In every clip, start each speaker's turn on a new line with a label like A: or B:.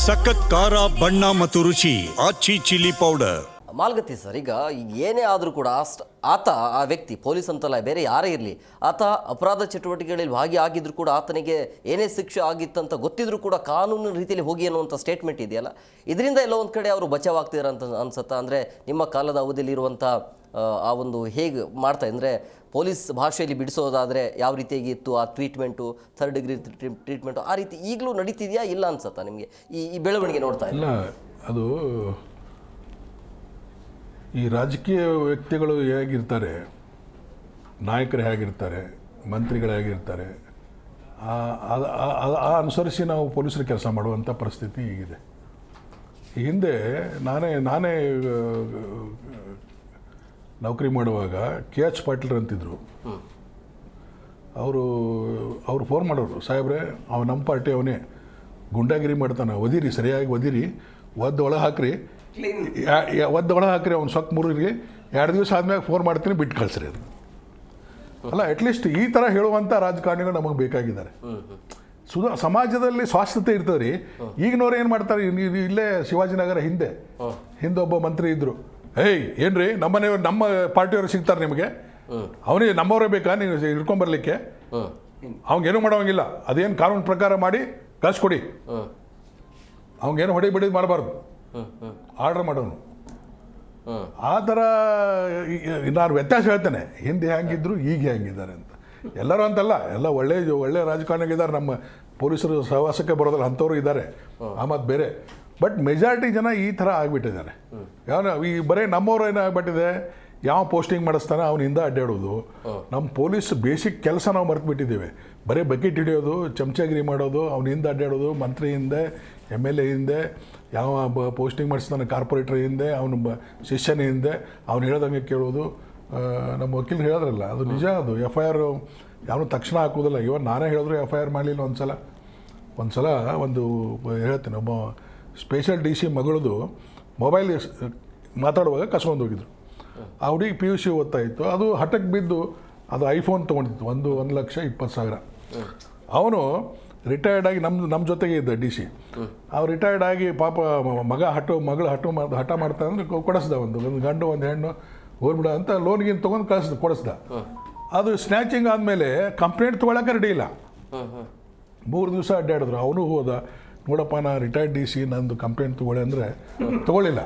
A: ಸಖತ್ ಖಾರ ಬಣ್ಣ ಮತ್ತು ರುಚಿ ಆಚಿ ಚಿಲ್ಲಿ ಪೌಡರ್.
B: ಮಾಲ್ಗತ್ತಿ ಸರ್, ಈಗ ಏನೇ ಆದರೂ ಕೂಡ ಆತ ಆ ವ್ಯಕ್ತಿ ಪೊಲೀಸ್ ಅಂತಲ್ಲ ಬೇರೆ ಯಾರೇ ಇರಲಿ, ಆತ ಅಪರಾಧ ಚಟುವಟಿಕೆಗಳಲ್ಲಿ ಭಾಗಿಯಾಗಿದ್ರು ಕೂಡ ಆತನಿಗೆ ಏನೇ ಶಿಕ್ಷೆ ಆಗಿತ್ತಂತ ಗೊತ್ತಿದ್ರು ಕೂಡ ಕಾನೂನು ರೀತಿಯಲ್ಲಿ ಹೋಗಿ ಅನ್ನುವಂಥ ಸ್ಟೇಟ್ಮೆಂಟ್ ಇದೆಯಲ್ಲ, ಇದರಿಂದ ಎಲ್ಲ ಒಂದು ಕಡೆ ಅವರು ಬಚಾವಾಗ್ತಿದ್ದಾರೆ ಅಂತ ಅನ್ಸುತ್ತಾ? ಅಂದರೆ ನಿಮ್ಮ ಕಾಲದ ಅವಧಿಯಲ್ಲಿ ಇರುವಂಥ ಆ ಒಂದು ಹೇಗೆ ಮಾಡ್ತಾ ಅಂದರೆ ಪೊಲೀಸ್ ಭಾಷೆಯಲ್ಲಿ ಬಿಡಿಸೋದಾದರೆ ಯಾವ ರೀತಿಯಾಗಿ ಇತ್ತು ಆ ಟ್ರೀಟ್ಮೆಂಟು, ಥರ್ಡ್ ಡಿಗ್ರಿ ಟ್ರೀಟ್ಮೆಂಟು, ಆ ರೀತಿ ಈಗಲೂ ನಡೀತಿದೆಯಾ ಇಲ್ಲ ಅನ್ಸುತ್ತಾ ನಿಮಗೆ ಈ ಬೆಳವಣಿಗೆ ನೋಡ್ತಾ ಇಲ್ಲ?
C: ಅದು ಈ ರಾಜಕೀಯ ವ್ಯಕ್ತಿಗಳು ಹೇಗಿರ್ತಾರೆ, ನಾಯಕರು ಹೇಗಿರ್ತಾರೆ, ಮಂತ್ರಿಗಳು ಹೇಗಿರ್ತಾರೆ, ಅನುಸರಿಸಿ ನಾವು ಪೊಲೀಸರು ಕೆಲಸ ಮಾಡುವಂಥ ಪರಿಸ್ಥಿತಿ ಈಗಿದೆ. ಹಿಂದೆ ನಾನೇ ನೌಕರಿ ಮಾಡುವಾಗ KH ಪಾಟೀಲ್ ಅಂತಿದ್ರು. ಅವರು ಫೋನ್ ಮಾಡೋರು, ಸಾಹೇಬ್ರೆ ನಮ್ಮ ಪಾರ್ಟಿ ಅವನೇ ಗುಂಡಾಗಿರಿ ಮಾಡ್ತಾನೆ, ಒದಿರಿ ಸರಿಯಾಗಿ ಒದಿರಿ, ಒಳಗೆ ಹಾಕ್ರಿ ಅವ್ನು ಸೊಕ್ಕ ಮುರುಗಿ 2 ದಿವಸ ಆದ್ಮೇಲೆ ಫೋನ್ ಮಾಡ್ತೀನಿ ಬಿಟ್ಟು ಕಳಿಸ್ರಿ ಅದು ಅಲ್ಲ. ಅಟ್ಲೀಸ್ಟ್ ಈ ಥರ ಹೇಳುವಂಥ ರಾಜಕಾರಣಿಗಳು ನಮಗೆ ಬೇಕಾಗಿದ್ದಾರೆ. ಸಮಾಜದಲ್ಲಿ ಸ್ವಾಸ್ಥ್ಯತೆ ಇರ್ತದೆ ರೀ. ಈಗಿನವ್ರು ಏನು ಮಾಡ್ತಾರೆ, ಇಲ್ಲೇ ಶಿವಾಜಿನಗರ ಹಿಂದೆ ಒಬ್ಬ ಮಂತ್ರಿ ಇದ್ದರು. ಏನ್ರಿ ನಮ್ಮನೆಯವ್ರು ನಮ್ಮ ಪಾರ್ಟಿಯವರು ಸಿಗ್ತಾರೆ ನಿಮಗೆ, ಅವನಿಗೆ ನಮ್ಮವರೇ ಬೇಕಾ ನೀವು ಹಿಡ್ಕೊಂಬರ್ಲಿಕ್ಕೆ? ಅವಂಗೇನು ಮಾಡೋಂಗಿಲ್ಲ, ಅದೇನು ಕಾನೂನು ಪ್ರಕಾರ ಮಾಡಿ ಕಳಿಸ್ಕೊಡಿ, ಅವಂಗೇನು ಹೊಡಿ ಬಿಡಿದು ಮಾಡಬಾರ್ದು, ಆರ್ಡರ್ ಮಾಡೋನು. ಆ ಥರ ನಾನು ವ್ಯತ್ಯಾಸ ಹೇಳ್ತೇನೆ, ಹಿಂದೆ ಹೆಂಗಿದ್ರು ಈಗ ಹೆಂಗಿದ್ದಾರೆ ಅಂತ. ಎಲ್ಲರೂ ಅಂತಲ್ಲ, ಎಲ್ಲ ಒಳ್ಳೆ ರಾಜಕಾರಣಿಗಳಿದ್ದಾರೆ, ನಮ್ಮ ಪೊಲೀಸರು ಸಹವಾಸಕ್ಕೆ ಬರೋದ್ರಲ್ಲಿ ಅಂಥವ್ರು ಇದ್ದಾರೆ, ಆ ಮತ್ತು ಬೇರೆ. ಬಟ್ ಮೆಜಾರಿಟಿ ಜನ ಈ ಥರ ಆಗಿಬಿಟ್ಟಿದ್ದಾರೆ. ಈ ಬರೀ ನಮ್ಮವ್ರು ಏನಾಗ್ಬಿಟ್ಟಿದೆ, ಯಾವ ಪೋಸ್ಟಿಂಗ್ ಮಾಡಿಸ್ತಾನೆ ಅವನಿಂದ ಅಡ್ಡಾಡೋದು. ನಮ್ಮ ಪೊಲೀಸ್ ಬೇಸಿಕ್ ಕೆಲಸ ನಾವು ಮರೆತು ಬಿಟ್ಟಿದ್ದೇವೆ. ಬರೀ ಬಕೆಟ್ ಹಿಡಿಯೋದು, ಚಮಚಗಿರಿ ಮಾಡೋದು, ಅವನಿಂದ ಅಡ್ಡಾಡೋದು, ಮಂತ್ರಿ ಹಿಂದೆ, MLA ಹಿಂದೆ, ಯಾವ ಪೋಸ್ಟಿಂಗ್ ಮಾಡಿಸ್ತಾನೆ ಕಾರ್ಪೊರೇಟರ್ ಹಿಂದೆ, ಅವನ ಶಿಷ್ಯನ ಹಿಂದೆ, ಅವ್ನು ಹೇಳ್ದಂಗೆ ಕೇಳೋದು. ನಮ್ಮ ವಕೀಲರು ಹೇಳಿದ್ರಲ್ಲ, ಅದು ನಿಜ. ಅದು FIR ಯಾವನು ತಕ್ಷಣ ಹಾಕೋದಿಲ್ಲ. ಇವನ್ ನಾನೇ ಹೇಳಿದ್ರು FIR ಮಾಡಲಿಲ್ಲ. ಒಂದ್ಸಲ ಒಂದು ಹೇಳ್ತೀನಿ, ಒಬ್ಬ ಸ್ಪೆಷಲ್ DC ಮಗಳದು ಮೊಬೈಲ್ ಮಾತಾಡುವಾಗ ಕಸ್ಕೊಂಡು ಹೋಗಿದ್ರು. ಆ ಹುಡುಗಿ PUC ಓದ್ತಾ ಇತ್ತು. ಅದು ಹಠಕ್ಕೆ ಬಿದ್ದು ಅದು ಐಫೋನ್ ತೊಗೊಂಡಿತ್ತು, 1,20,000. ಅವನು ರಿಟೈರ್ಡ್ ಆಗಿ ನಮ್ಮ ಜೊತೆಗೆ ಇದ್ದ DC. ಅವ್ರು ರಿಟೈರ್ಡ್ ಆಗಿ ಪಾಪ ಮಗಳು ಹಠ ಮಾಡ್ತಾ ಅಂದ್ರೆ ಕೊಡಿಸ್ದ. ಒಂದು ಗಂಡು ಒಂದು ಹೆಣ್ಣು ಹೋಗ್ಬಿಡ ಅಂತ ಲೋನ್ಗಿನ್ ತೊಗೊಂಡು ಕೊಡಿಸ್ದ. ಅದು ಸ್ನ್ಯಾಚಿಂಗ್ ಆದಮೇಲೆ ಕಂಪ್ಲೇಂಟ್ ತೊಗೊಳಕ್ಕೆ ರೆಡಿ ಇಲ್ಲ. 3 ದಿವಸ ಅಡ್ಡಾಡಿದ್ರು. ಅವನು ಹೋದ, ನೋಡಪ್ಪ ನಾ ರಿಟೈರ್ಡ್ DC, ನಂದು ಕಂಪ್ಲೇಂಟ್ ತೊಗೊಳ್ಳಿ ಅಂದರೆ ತೊಗೊಳ್ಳಿಲ್ಲ.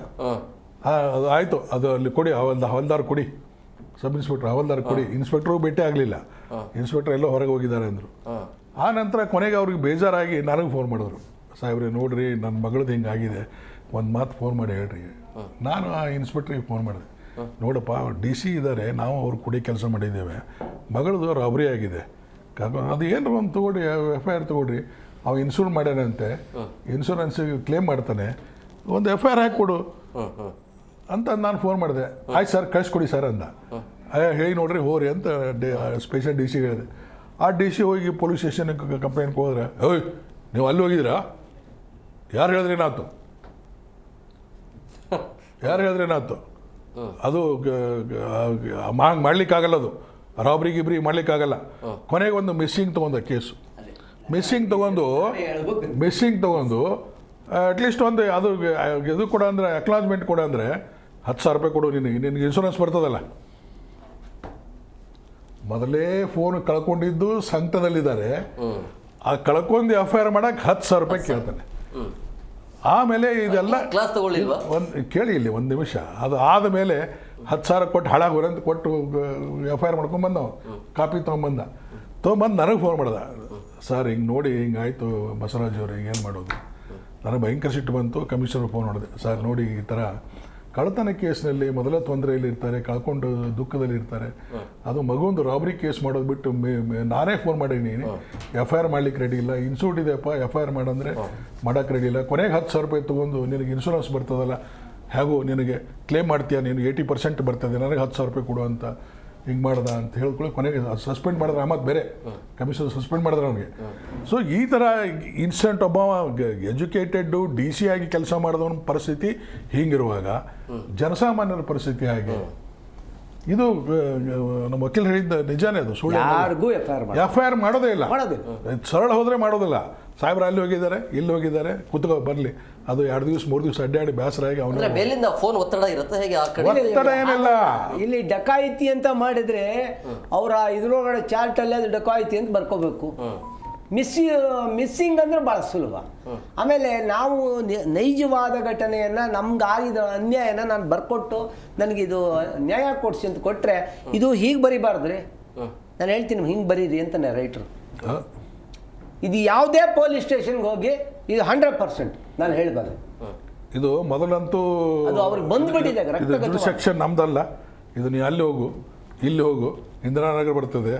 C: ಅದು ಆಯಿತು, ಅದು ಅಲ್ಲಿ ಕೊಡಿ, ಹವಲ್ದಾರ್ ಕೊಡಿ, ಸಬ್ ಇನ್ಸ್ಪೆಕ್ಟರ್ ಹವಲ್ದಾರ್ ಕೊಡಿ. ಇನ್ಸ್ಪೆಕ್ಟ್ರು ಭೇಟಿ ಆಗಲಿಲ್ಲ. ಇನ್ಸ್ಪೆಕ್ಟರ್ ಎಲ್ಲೋ ಹೊರಗೆ ಹೋಗಿದ್ದಾರೆ ಅಂದರು. ಆ ನಂತರ ಕೊನೆಗೆ ಅವ್ರಿಗೆ ಬೇಜಾರಾಗಿ ನನಗೆ ಫೋನ್ ಮಾಡಿದ್ರು, ಸಾಹೇಬ್ರೆ ನೋಡಿರಿ ನನ್ನ ಮಗಳದ್ದು ಹಿಂಗಾಗಿದೆ, ಒಂದು ಮಾತು ಫೋನ್ ಮಾಡಿ ಹೇಳ್ರಿ. ನಾನು ಆ ಇನ್ಸ್ಪೆಕ್ಟ್ರಿಗೆ ಫೋನ್ ಮಾಡಿದೆ, ನೋಡಪ್ಪ DC ಇದ್ದಾರೆ, ನಾವು ಅವ್ರು ಕುಡಿ ಕೆಲಸ ಮಾಡಿದ್ದೇವೆ, ಮಗಳದು ರಾಬರಿ ಆಗಿದೆ, ಅದು ಏನು ಒಂದು ತೊಗೊಳ್ರಿ, FIR ತೊಗೊಳ್ರಿ. ಅವ ಇನ್ಶೂರ್ ಮಾಡ್ಯಾನಂತೆ, ಇನ್ಶೂರೆನ್ಸಿಗೆ ಕ್ಲೇಮ್ ಮಾಡ್ತಾನೆ, ಒಂದು FIR ಹಾಕಿಕೊಡು ಅಂತ ನಾನು ಫೋನ್ ಮಾಡಿದೆ. ಆಯ್ತು ಸರ್ ಕಳಿಸ್ಕೊಡಿ ಸರ್ ಅಂದ. ಹೇಳಿ ನೋಡ್ರಿ ಹೋಗ್ರಿ ಅಂತ ಸ್ಪೆಷಲ್ DC ಹೇಳಿದೆ. ಆ DC ಹೋಗಿ ಪೊಲೀಸ್ ಸ್ಟೇಷನ್ಗೆ ಕಂಪ್ಲೇಂಟ್ಗೆ ಹೋದ್ರೆ, ನೀವು ಅಲ್ಲಿ ಹೋಗಿದ್ದೀರಾ, ಯಾರು ಹೇಳಿದ್ರೇನಾಯ್ತು ಅದು ಹಂಗೆ ಮಾಡ್ಲಿಕ್ಕಾಗಲ್ಲ, ಅದು ರಾಬ್ರಿ ಗಿಬ್ರಿ ಮಾಡ್ಲಿಕ್ಕಾಗಲ್ಲ. ಕೊನೆಗೆ ಒಂದು ಮಿಸ್ಸಿಂಗ್ ತೊಗೊಂಡ ಕೇಸು. ಮಿಸ್ಸಿಂಗ್ ತೊಗೊಂಡು ಅಟ್ಲೀಸ್ಟ್ ಒಂದು ಅದು ಇದು ಕೊಡ ಅಂದರೆ ಅಕ್ನಾಲಜ್ಮೆಂಟ್ ಕೊಡ ಅಂದರೆ 10,000 ರೂಪಾಯಿ ಕೊಡು, ನಿನಗೆ ಇನ್ಶೂರೆನ್ಸ್ ಬರ್ತದಲ್ಲ. ಮೊದಲೇ ಫೋನ್ ಕಳ್ಕೊಂಡಿದ್ದು ಸಂಕಟದಲ್ಲಿದ್ದಾರೆ, ಆ ಕಳ್ಕೊಂಡು FIR ಮಾಡಕ್ಕೆ 10,000 ರೂಪಾಯಿ ಕೇಳ್ತಾನೆ. ಆಮೇಲೆ ಇದೆಲ್ಲ ಕೇಳಿ ಇಲ್ಲಿ ಒಂದು ನಿಮಿಷ. ಅದು ಆದಮೇಲೆ 10,000 ಕೊಟ್ಟು ಹಾಳಾಗೋರೆ ಅಂತ ಕೊಟ್ಟು FIR ಮಾಡ್ಕೊಂಬಂದ. ಕಾಪಿ ತೊಗೊಂಬಂದು ನನಗೆ ಫೋನ್ ಮಾಡ್ದ, ಸರ್ ಹಿಂಗೆ ನೋಡಿ ಹಿಂಗಾಯ್ತು ಬಸವರಾಜ್ ಅವರು, ಹಿಂಗೇನು ಮಾಡೋದು? ನನಗೆ ಭಯಂಕರ ಸಿಟ್ಟು ಬಂತು. ಕಮಿಷನರ್ ಫೋನ್ ಮಾಡಿದೆ, ಸರ್ ನೋಡಿ ಈ ಥರ ಕಳ್ಳತನ ಕೇಸ್ನಲ್ಲಿ ಮೊದಲ ತೊಂದರೆಯಲ್ಲಿ ಇರ್ತಾರೆ, ಕಳ್ಕೊಂಡು ದುಃಖದಲ್ಲಿ ಇರ್ತಾರೆ, ಅದು ಮಗುವೊಂದು ರಾಬರಿ ಕೇಸ್ ಮಾಡೋದು ಬಿಟ್ಟು ನಾನೇ ಫೋನ್ ಮಾಡೀನಿ, FIR ಮಾಡ್ಲಿಕ್ಕೆ ರೆಡಿ ಇಲ್ಲ, ಇನ್ಸೂರ್ಟ್ ಇದೆಯಪ್ಪ FIR ಮಾಡಂದರೆ ಮಾಡೋಕ್ಕೆ ರೆಡಿ ಇಲ್ಲ. ಕೊನೆಗೆ 10,000 ರೂಪಾಯಿ ತೊಗೊಂಡು ನಿನಗೆ ಇನ್ಶೂರೆನ್ಸ್ ಬರ್ತದಲ್ಲ, ಹೇಗೂ ನಿನಗೆ ಕ್ಲೇಮ್ ಮಾಡ್ತೀಯ, ನಿನಗೆ 80% ಬರ್ತದೆ, ನನಗೆ 10,000 ರೂಪಾಯಿ ಕೊಡು ಅಂತ ಹಿಂಗೆ ಮಾಡ್ದ ಅಂತ ಹೇಳ್ಕೊಳ್ಳಿ. ಕೊನೆಗೆ ಸಸ್ಪೆಂಡ್ ಮಾಡಿದ್ರೆ, ಮತ್ತು ಬೇರೆ ಕಮಿಷನರ್ ಸಸ್ಪೆಂಡ್ ಮಾಡಿದ್ರೆ ಅವನಿಗೆ. ಸೊ ಈ ಥರ ಇನ್ಸಿಡೆಂಟ್, ಒಬ್ಬ ಎಜುಕೇಟೆಡ್ಡು DC ಆಗಿ ಕೆಲಸ ಮಾಡಿದವನ ಪರಿಸ್ಥಿತಿ ಹಿಂಗಿರುವಾಗ ಜನಸಾಮಾನ್ಯರ ಪರಿಸ್ಥಿತಿ ಹಾಗೆ. ಇದು ನಮ್ಮ ವಕೀಲರು ಹೇಳಿದ್ದ ನಿಜಾನೇ, ಅದು ಸುಳ್ಳು.
D: ಯಾರಿಗೂ
C: FIR ಮಾಡೋದೇ ಇಲ್ಲ,
D: ಮಾಡೋದಿಲ್ಲ.
C: ಸರಳ ಹೋದರೆ ಮಾಡೋದಿಲ್ಲ. ಸಾಹೇಬ್ರು ಅಲ್ಲಿ ಹೋಗಿದ್ದಾರೆ, ಇಲ್ಲಿ ಹೋಗಿದ್ದಾರೆ, ಕುತ್ಕೋ ಬರಲಿ. ಅದು 2 ದಿವಸ 3 ದಿವಸ ಅಡ್ಡಾಡಿ ಬೇಸರಾಗಿ ಅವನು
B: ಅಂದ್ರೆ ಮೇಲಿಂದ ಫೋನ್ ಒತ್ತಡ ಇರುತ್ತೆ ಹೇಗೆ ಆ ಕಡೆ?
C: ಒತ್ತಡ ಏನಿಲ್ಲ.
D: ಇಲ್ಲಿ ಡಕಾಯಿತಿ ಅಂತ ಮಾಡಿದ್ರೆ ಅವರ ಇದ್ರೊಳಗಡೆ ಚಾರ್ಟಲ್ಲಿ ಅದು ಡಕಾಯಿತಿ ಅಂತ ಬರ್ಕೋಬೇಕು. ಮಿಸ್ಸಿಂಗ್ ಅಂದ್ರೆ ಭಾಳ ಸುಲಭ. ಆಮೇಲೆ ನಾವು ನೈಜವಾದ ಘಟನೆಯನ್ನು ನಮ್ಗಾಗಿದ ಅನ್ಯಾಯನ ನಾನು ಬರ್ಕೊಟ್ಟು ನನಗಿದು ನ್ಯಾಯ ಕೊಡಿಸಿ ಅಂತ ಕೊಟ್ಟರೆ ಇದು ಹೀಗೆ ಬರಿಬಾರ್ದ್ರಿ. ನಾನು ಹೇಳ್ತೀನಿ ಹಿಂಗೆ ಬರೀರಿ ಅಂತಾನೆ ರೈಟ್ರು. ಇದು ಯಾವುದೇ ಪೊಲೀಸ್ ಸ್ಟೇಷನ್ಗೆ ಹೋಗಿ ಇದು 100% ನಾನು ಹೇಳ್ಬಾರ್ದು.
C: ಇದು ಮೊದಲಂತೂ
D: ಅದು ಅವ್ರಿಗೆ ಬಂದ್ಬಿಟ್ಟಿದೆ.
C: ಸೆಕ್ಷನ್ ನಮ್ದಲ್ಲ, ಇದು ನೀ ಅಲ್ಲಿ ಹೋಗು, ಇಲ್ಲಿ ಹೋಗು, ಇಂದಿರಾನಗರ ಬರ್ತದೆ,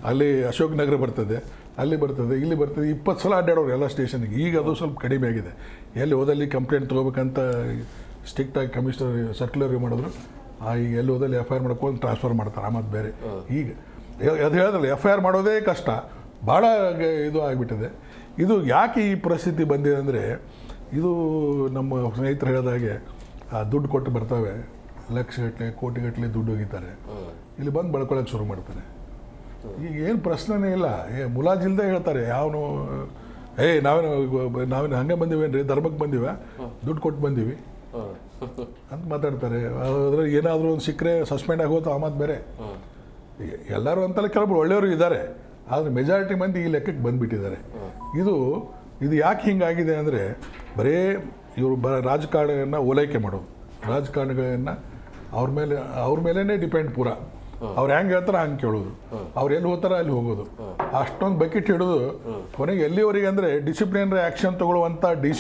C: ಅಲ್ಲಿ ಅಶೋಕ್ ನಗರ ಬರ್ತದೆ, ಅಲ್ಲಿ ಬರ್ತದೆ, ಇಲ್ಲಿ ಬರ್ತದೆ. 20 ಸಲ ಅಡ್ಡಾಡೋರು ಎಲ್ಲ ಸ್ಟೇಷನ್ಗೆ. ಈಗ ಅದು ಸ್ವಲ್ಪ ಕಡಿಮೆ ಆಗಿದೆ. ಎಲ್ಲಿ ಹೋದಲ್ಲಿ ಕಂಪ್ಲೇಂಟ್ ತೊಗೋಬೇಕಂತ ಸ್ಟ್ರಿಕ್ಟಾಗಿ ಕಮಿಷನರ್ ಸರ್ಕ್ಯುಲರ್ ಮಾಡಿದ್ರು. ಈಗ ಎಲ್ಲಿ ಹೋದಲ್ಲಿ FIR ಮಾಡ್ಕೊಂಡು ಟ್ರಾನ್ಸ್ಫರ್ ಮಾಡ್ತಾರೆ. ಮತ್ತು ಬೇರೆ ಈಗ ಅದು ಹೇಳಿದ್ರಲ್ಲ, FIR ಮಾಡೋದೇ ಕಷ್ಟ, ಭಾಳ ಇದು ಆಗಿಬಿಟ್ಟಿದೆ. ಇದು ಯಾಕೆ ಈ ಪರಿಸ್ಥಿತಿ ಬಂದಿದೆ ಅಂದರೆ, ಇದು ನಮ್ಮ ಸ್ನೇಹಿತರು ಹೇಳಿದಾಗೆ ದುಡ್ಡು ಕೊಟ್ಟು ಬರ್ತವೆ, ಲಕ್ಷಗಟ್ಟಲೆ ಕೋಟಿಗಟ್ಟಲೆ ದುಡ್ಡು ಹೋಗಿದ್ದಾರೆ, ಇಲ್ಲಿ ಬಂದು ಬಳ್ಕೊಳ್ಳೋಕೆ ಶುರು ಮಾಡ್ತಾರೆ. ಈಗ ಏನು ಪ್ರಶ್ನೆನೇ ಇಲ್ಲ, ಮುಲಾಜಿಲ್ದೇ ಹೇಳ್ತಾರೆ. ಯಾವನು ನಾವೇನು ಹಂಗೆ ಬಂದಿವೇನ್ರಿ, ಧರ್ಮಕ್ಕೆ ಬಂದಿವ, ದುಡ್ಡು ಕೊಟ್ಟು ಬಂದೀವಿ ಅಂತ ಮಾತಾಡ್ತಾರೆ. ಅದ್ರ ಏನಾದರೂ ಒಂದು ಸಿಕ್ಕರೆ ಸಸ್ಪೆಂಡ್ ಆಗೋದು ಆ ಮಾತು ಬೇರೆ. ಎಲ್ಲರೂ ಅಂತಲೇ ಕೆಲವೊಬ್ರು ಒಳ್ಳೆಯವರು ಇದ್ದಾರೆ, ಆದರೆ ಮೆಜಾರಿಟಿ ಮಂದಿ ಈ ಲೆಕ್ಕಕ್ಕೆ ಬಂದುಬಿಟ್ಟಿದ್ದಾರೆ. ಇದು ಯಾಕೆ ಹಿಂಗಾಗಿದೆ ಅಂದರೆ, ಬರೀ ಇವರು ರಾಜಕಾರಣವನ್ನು ಓಲೈಕೆ ಮಾಡೋದು, ರಾಜಕಾರಣಿಗಳನ್ನು ಅವ್ರ ಮೇಲೇ ಡಿಪೆಂಡ್ ಪೂರ. ಅವ್ರು ಹೆಂಗೆ ಹೇಳ್ತಾರೆ ಹಂಗೆ ಕೇಳೋದು, ಅವ್ರು ಎಲ್ಲಿ ಹೋಗ್ತಾರೆ ಅಲ್ಲಿ ಹೋಗೋದು, ಅಷ್ಟೊಂದು ಬಕೆಟ್ ಹಿಡಿದು ಕೊನೆಗೆ ಎಲ್ಲಿವರೆಗೆ ಅಂದರೆ ಡಿಸಿಪ್ಲಿನರಿ ಆ್ಯಕ್ಷನ್ ತೊಗೊಳ್ಳುವಂಥ ಡಿ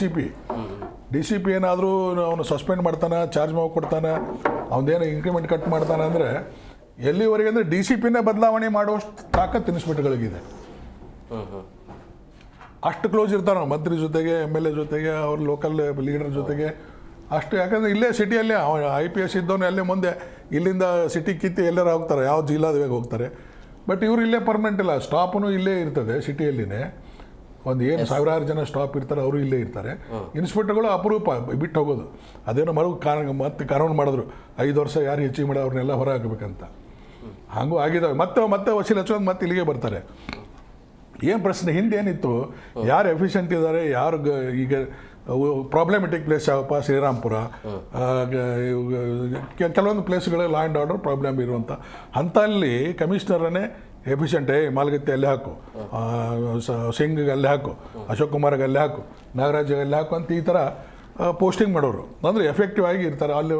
C: ಸಿ ಪಿ ಏನಾದರೂ ಅವನು ಸಸ್ಪೆಂಡ್ ಮಾಡ್ತಾನೆ, ಚಾರ್ಜ್ ಕೊಡ್ತಾನೆ, ಅವನದೇನು ಇನ್ಕ್ರಿಮೆಂಟ್ ಕಟ್ ಮಾಡ್ತಾನೆ ಅಂದರೆ ಎಲ್ಲಿವರೆಗೆ ಅಂದರೆ DCPನೇ ಬದಲಾವಣೆ ಮಾಡುವಷ್ಟು ತಾಕತ್ತು ಇನ್ಸ್ಪೆಕ್ಟರ್ಗಳಿಗಿದೆ. ಅಷ್ಟು ಕ್ಲೋಸ್ ಇರ್ತಾರೆ ಮಂತ್ರಿ ಜೊತೆಗೆ, MLA ಜೊತೆಗೆ, ಅವ್ರ ಲೋಕಲ್ ಲೀಡರ್ ಜೊತೆಗೆ ಅಷ್ಟು. ಯಾಕಂದರೆ ಇಲ್ಲೇ ಸಿಟಿಯಲ್ಲೇ IPS ಇದ್ದವನು ಅಲ್ಲೇ ಮುಂದೆ ಇಲ್ಲಿಂದ ಸಿಟಿ ಕಿತ್ತಿ ಎಲ್ಲರೂ ಹೋಗ್ತಾರೆ, ಯಾವ ಜಿಲ್ಲಾದವಾಗ ಹೋಗ್ತಾರೆ. ಬಟ್ ಇವರು ಇಲ್ಲೇ ಪರ್ಮನೆಂಟ್ ಇಲ್ಲ, ಸ್ಟಾಪೂ ಇಲ್ಲೇ ಇರ್ತದೆ ಸಿಟಿಯಲ್ಲಿನೇ. ಒಂದು ಏನು 1000 ಜನ ಸ್ಟಾಪ್ ಇರ್ತಾರೆ, ಅವರು ಇಲ್ಲೇ ಇರ್ತಾರೆ. ಇನ್ಸ್ಪೆಕ್ಟರ್ಗಳು ಅಪರೂಪ ಬಿಟ್ಟು ಹೋಗೋದು. ಅದೇನೋ ಮತ್ತೆ ಕಾನೂನು ಮಾಡಿದ್ರು, 5 ವರ್ಷ ಯಾರು ಹೆಚ್ಚಿಗೆ ಮಾಡಿ ಅವ್ರನ್ನೆಲ್ಲ ಹೊರ ಹಾಕಬೇಕಂತ. ಹಾಗೂ ಆಗಿದ್ದಾವೆ. ಮತ್ತೆ ವಸೀಲ್ ಹಚ್ಚೋದು ಮತ್ತೆ ಇಲ್ಲಿಗೆ ಬರ್ತಾರೆ. ಏನು ಪ್ರಶ್ನೆ ಹಿಂದೆ ಏನಿತ್ತು, ಯಾರು ಎಫಿಷಿಯೆಂಟ್ ಇದ್ದಾರೆ, ಯಾರು ಈಗ ಪ್ರಾಬ್ಲಮೆಟಿಕ್ ಪ್ಲೇಸ್ ಯಾವಪ್ಪ, ಶ್ರೀರಾಮ್ಪುರ, ಕೆಲವೊಂದು ಪ್ಲೇಸ್ಗಳಲ್ಲಿ ಲಾ ಆ್ಯಂಡ್ ಆರ್ಡರ್ ಪ್ರಾಬ್ಲಮ್ ಇರುವಂಥ ಅಂಥಲ್ಲಿ ಕಮಿಷನರನ್ನೇ ಎಫಿಷಿಯೆಂಟ್, ಮಾಲ್ಗತ್ತಿ ಅಲ್ಲೇ ಹಾಕು, ಸಿಂಗ್ಗೆ ಅಲ್ಲೇ ಹಾಕು, ಅಶೋಕ್ ಕುಮಾರ್ಗೆ ಅಲ್ಲೇ ಹಾಕು, ನಾಗರಾಜ್ಗೆ ಅಲ್ಲೇ ಹಾಕು ಅಂತ ಈ ಥರ ಪೋಸ್ಟಿಂಗ್ ಮಾಡೋರು. ಅಂದರೆ ಎಫೆಕ್ಟಿವ್ ಆಗಿ ಇರ್ತಾರೆ. ಅಲ್ಲಿ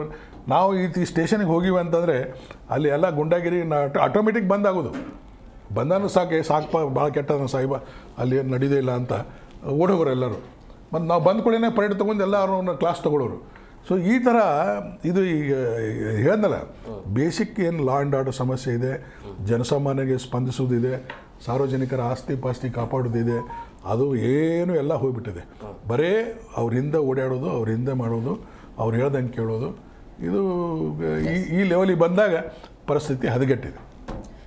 C: ನಾವು ಈ ಸ್ಟೇಷನಿಗೆ ಹೋಗಿವಿ ಅಂತಂದರೆ ಅಲ್ಲಿ ಎಲ್ಲ ಗುಂಡಾಗಿರಿ ಆಟೋಮೆಟಿಕ್ ಬಂದಾಗೋದು. ಬಂದಾನು ಸಾಕಪ್ಪ ಭಾಳ ಕೆಟ್ಟದ ಸಾಹಿಬ, ಅಲ್ಲಿ ಏನು ನಡೀದೇ ಇಲ್ಲ ಅಂತ ಓಡೋರು ಎಲ್ಲರೂ. ಮತ್ತು ನಾವು ಬಂದ ಕೂಡಲೇ ಪರೇಡ್ ತೊಗೊಂಡು ಎಲ್ಲ ಅವ್ರನ್ನ ಕ್ಲಾಸ್ ತೊಗೊಳೋರು. ಸೊ ಈ ಥರ ಇದು ಈಗ ಹೇಳ್ದಲ್ಲ, ಬೇಸಿಕ್ ಏನು ಲಾ ಆ್ಯಂಡ್ ಆರ್ಡರ್ ಸಮಸ್ಯೆ ಇದೆ, ಜನಸಾಮಾನ್ಯರಿಗೆ ಸ್ಪಂದಿಸೋದಿದೆ, ಸಾರ್ವಜನಿಕರ ಆಸ್ತಿ ಪಾಸ್ತಿ ಕಾಪಾಡೋದಿದೆ, ಅದು ಏನು ಎಲ್ಲ ಹೋಗ್ಬಿಟ್ಟಿದೆ. ಬರೀ ಅವ್ರ ಹಿಂದೆ ಓಡಾಡೋದು, ಅವ್ರ ಹಿಂದೆ ಮಾಡೋದು, ಅವ್ರು ಹೇಳ್ದಂಗೆ ಕೇಳೋದು. ಇದು ಈ ಲೆವೆಲಿಗೆ ಬಂದಾಗ ಪರಿಸ್ಥಿತಿ ಹದಗೆಟ್ಟಿದೆ.